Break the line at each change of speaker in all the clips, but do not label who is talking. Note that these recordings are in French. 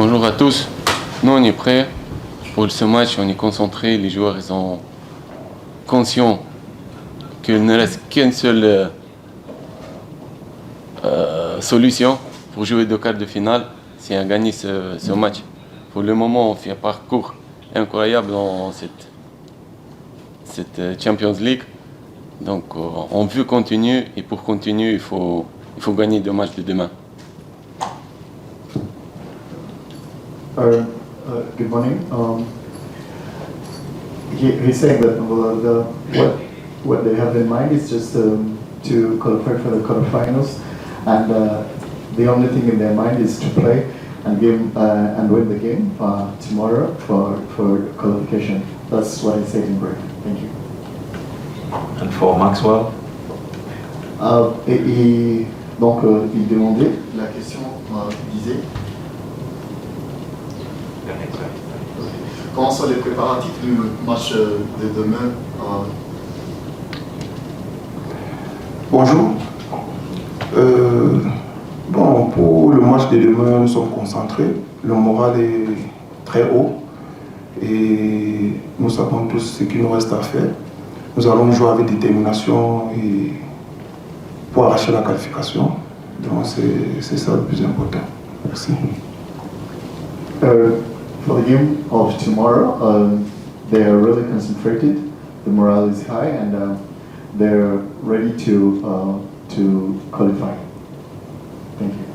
Bonjour à tous. Nous, on est prêts pour ce match. On est concentrés. Les joueurs ils sont conscients qu'il ne reste qu'une seule solution pour jouer deux quarts de finale, c'est à gagner ce match. Pour le moment, on fait un parcours incroyable dans cette Champions League. Donc, on veut continuer et pour continuer, il faut gagner deux matchs de demain.
Good morning. He's saying that what they have in mind is just to qualify for the quarterfinals, and the only thing in their mind is to play and win the game tomorrow for qualification. That's what he said in break. Thank you.
And for Maxwell?
Donc il demandait, la question disait. Comment sont les préparatifs du match de demain?
Bonjour. Pour le match de demain, nous sommes concentrés. Le moral est très haut et nous savons tous ce qu'il nous reste à faire. Nous allons jouer avec détermination et pour arracher la qualification. Donc c'est ça le plus important. Merci.
For the game of tomorrow, they are really concentrated. The morale is high, and they're ready to qualify. Thank you.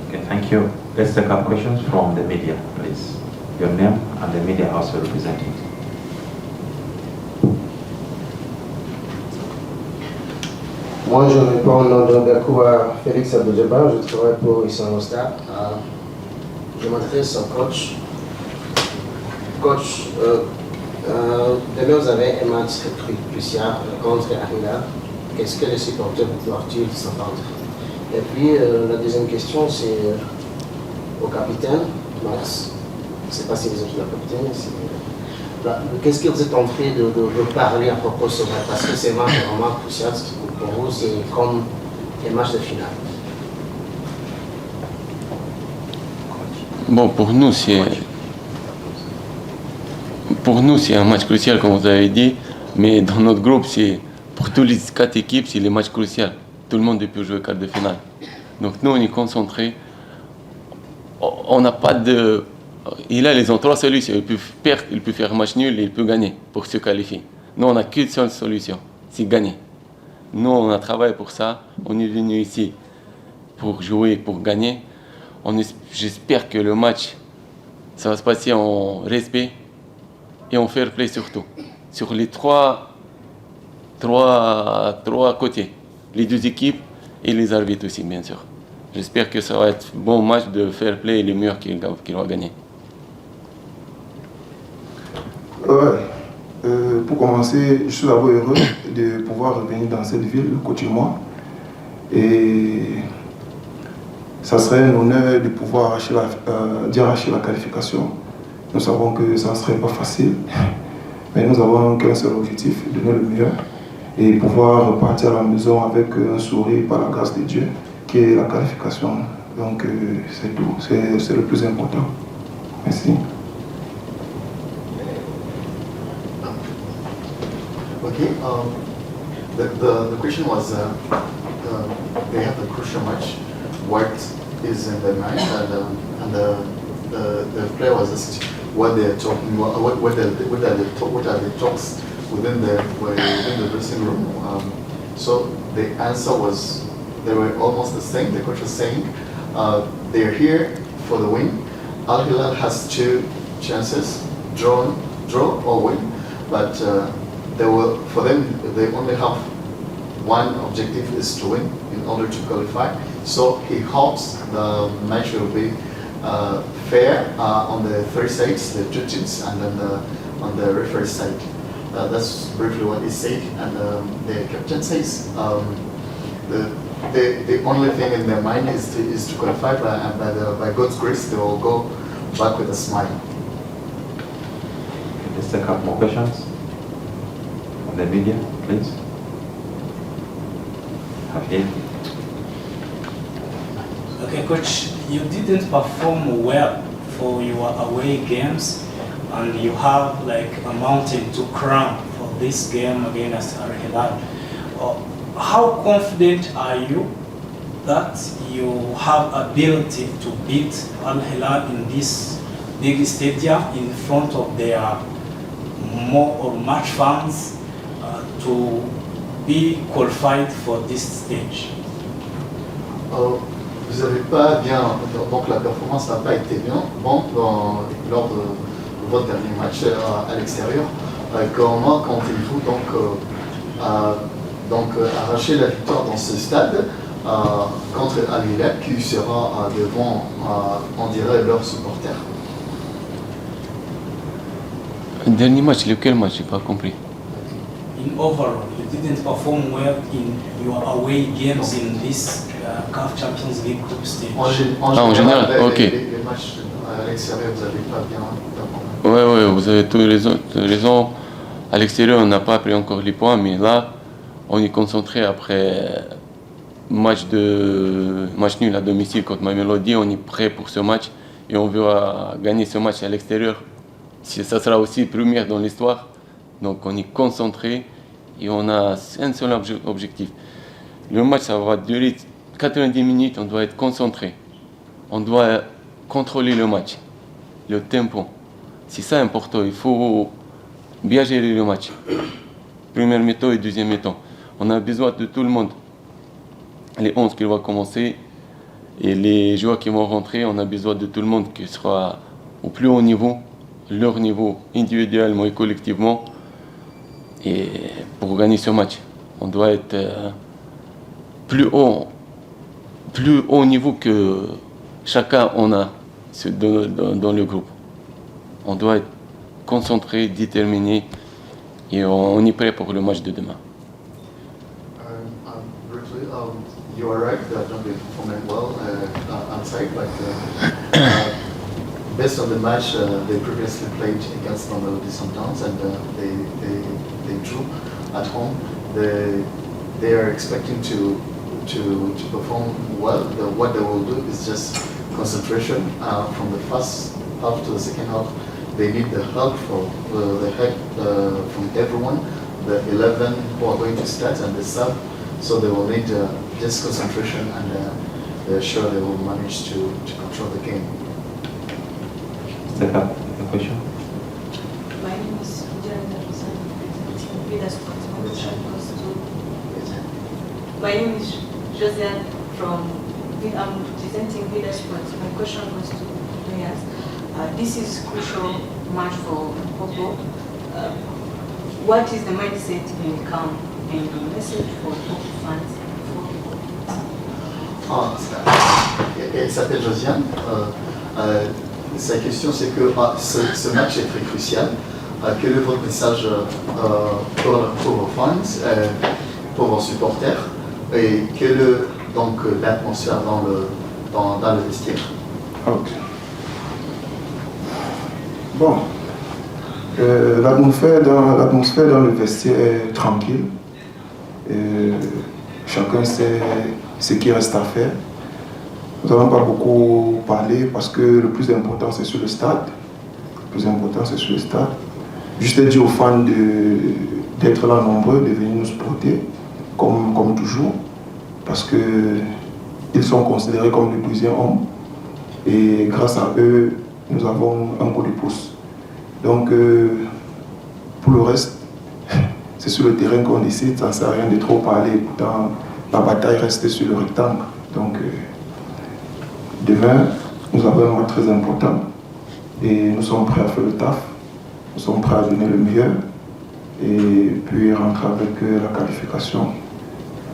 Okay, thank you. Let's take up questions from the media, please. Your name and the media also represented.
Moi, je réponds au nom de Gakoua Félix Abdou-Jabbar, je travaille pour Issa Mostar. Je m'adresse au coach. Coach, demain vous avez un match très crucial contre Arina. Qu'est-ce que les supporters doivent-ils s'attendre? Et puis la deuxième question, c'est au capitaine, Max. Je ne sais pas si vous êtes le capitaine. Qu'est-ce que vous êtes en train de parler à propos de ce match? Parce que c'est un match vraiment crucial. Pour vous, c'est comme un match de finale.
Bon, pour nous, c'est un match crucial, comme vous avez dit, mais dans notre groupe, pour toutes les 4 équipes, c'est le match crucial. Tout le monde peut jouer quart de finale. Donc nous, on est concentrés. On n'a pas de... Ils ont 3 solutions. Il peut perdre, il peut faire match nul et il peut gagner pour se qualifier. Nous, on n'a qu'une seule solution, c'est gagner. Nous, on a travaillé pour ça. On est venu ici pour jouer, pour gagner. J'espère que le match, ça va se passer en respect et en fair play surtout. Sur les trois côtés, les 2 équipes et les arbitres aussi, bien sûr. J'espère que ça va être un bon match de fair play et le meilleur qui va gagner.
Pour commencer, je suis d'abord heureux de pouvoir revenir dans cette ville, côté de moi. Et ça serait un honneur de pouvoir arracher la qualification. Nous savons que ça ne serait pas facile, mais nous avons qu'un seul objectif, donner le meilleur et pouvoir repartir à la maison avec un sourire par la grâce de Dieu, qui est la qualification. Donc c'est tout, c'est le plus important. Merci.
Okay. The question was they have a crucial match. What is in their mind, and the player was asked what they are talking, what are the talks within the dressing room. So the answer was they were almost the same. The coach was saying they are here for the win. Al Hilal has 2 chances: draw or win. But for them, they only have one objective, is to win in order to qualify. So he hopes the match will be fair on the 3 sides, the 2 teams, and then on the referee side. That's briefly what he said. And the captain says the only thing in their mind is to qualify, and by God's grace they will go back with a smile.
Let's take up more questions from the media, please. Javier.
Okay, coach, you didn't perform well for your away games, and you have like a mountain to climb for this game against Al Hilal. How confident are you that you have ability to beat Al Hilal in this big stadium in front of their more or much fans to be qualified for this stage?
Vous n'avez pas bien, donc la performance n'a pas été bien bon lors de votre dernier match à l'extérieur. Comment comptez-vous donc arracher la victoire dans ce stade contre Al Hilal qui sera devant, on dirait, leurs supporters?
Dernier match, lequel match? J'ai pas compris.
In overall, you didn't perform well in your away games in this CAF Champions League group stage.
En
général, ok.
Les matchs à l'extérieur, vous n'avez pas bien performé.
Ouais, vous avez toutes raison. À l'extérieur, on n'a pas pris encore les points, mais là, on est concentré après match nul à domicile contre Mamelodi. On est prêt pour ce match et on veut gagner ce match à l'extérieur. Ça sera aussi première dans l'histoire. Donc on est concentré et on a un seul objectif. Le match, ça va durer 90 minutes, on doit être concentré. On doit contrôler le match, le tempo. C'est ça important, il faut bien gérer le match. Première mi-temps et deuxième mi-temps. On a besoin de tout le monde. Les 11 qui vont commencer et les joueurs qui vont rentrer, on a besoin de tout le monde qui sera au plus haut niveau, leur niveau individuellement et collectivement. Et pour gagner ce match, on doit être plus haut niveau que chacun on a dans le groupe. On doit être concentré, déterminé et on est prêt pour le match de demain.
Briefly, you are right that they performed well outside, but based on the match they previously played against Mamelodi Sundowns and they drew at home, they are expecting to perform well. What they will do is just concentration from the first half to the second half. They need the help from everyone, the 11 who are going to start and the sub. So they will need just concentration, and they're sure they will manage to control the game.
Second question.
My name is Jeremy representing Vida Sports. My name is Josiane I'm representing Vida Sports. My question goes to players. This is crucial match for Popo. What is the mindset in camp and the message for Popo fans?
Elle s'appelle Josiane. Sa question, c'est que ce match est très crucial. Quel est votre message pour vos fans, pour vos supporters, et quelle est donc l'atmosphère dans le vestiaire?
Ok. Bon, l'atmosphère dans le vestiaire est tranquille. Chacun sait ce qui reste à faire. Nous n'allons pas beaucoup parler parce que le plus important c'est sur le stade. Juste dire aux fans d'être là nombreux, de venir nous supporter, comme toujours, parce qu'ils sont considérés comme le deuxième homme. Et grâce à eux, nous avons un coup de pouce. Donc, pour le reste, c'est sur le terrain qu'on décide, ça ne sert à rien de trop parler. Pourtant, la bataille reste sur le rectangle. Donc, demain, nous avons un match très important et nous sommes prêts à faire le taf, nous sommes prêts à donner le meilleur et puis rentrer avec la qualification.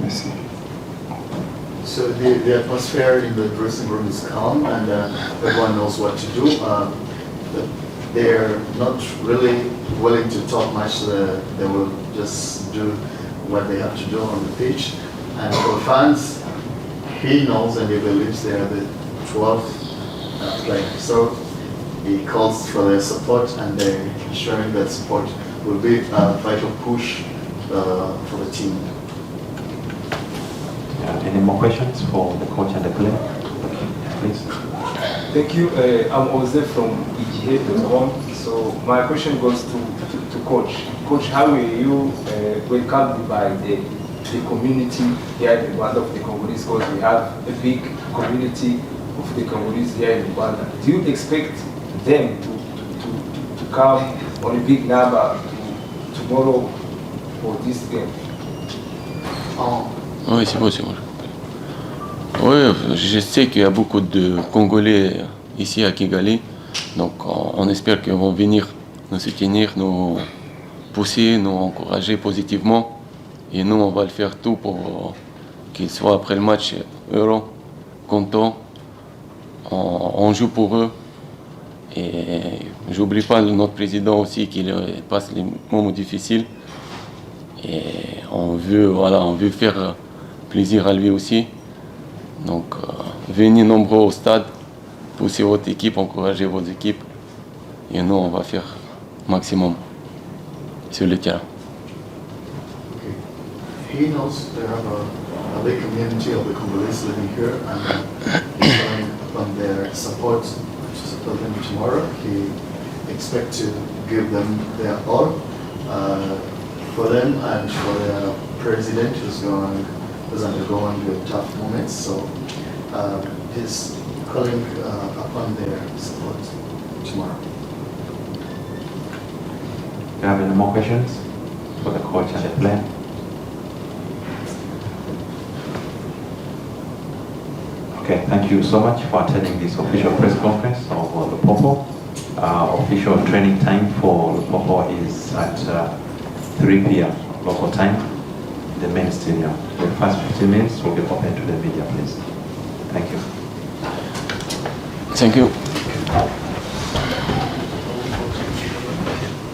Merci.
So the atmosphere in the dressing room is calm and everyone knows what to do. They're not really willing to talk much, they will just do what they have to do on the pitch. And for fans, he knows and he believes they are the 12th player. So he calls for their support and they're ensuring that support will be a vital push for the team.
Any more questions for the coach and the player? Okay.
Thank you. I'm Jose from EGA.com. So my question goes to Coach. Coach, how were you welcomed by the community here in Rwanda of the Congolese? Because we have a big community of the Congolese here in Rwanda. Do you expect them to come on a big number tomorrow for this game?
Oui, c'est bon, c'est bon. Oui, je sais qu'il y a beaucoup de Congolais ici à Kigali, donc on espère qu'ils vont venir nous soutenir, nous pousser, nous encourager positivement, et nous on va le faire tout pour qu'ils soient après le match heureux, contents, on joue pour eux, et j'oublie pas notre président aussi qui passe les moments difficiles, et on veut faire plaisir à lui aussi. Donc, venez nombreux au stade, poussez votre équipe, encouragez vos équipes. Et nous, on va faire maximum sur le terrain.
Okay. He knows they have a big community of the Congolese living here, and he's going from their support to support them tomorrow. He expects to give them their all for them and for their president who's undergoing the tough moments. So he's calling upon their support tomorrow.
Do you have any more questions for the coach and the player? Okay, thank you so much for attending this official press conference of Lupopo. Official training time for Lupopo is at 3 p.m. local time, the main stadium. The first 15 minutes will be open to the media, please. Thank you.
Thank you.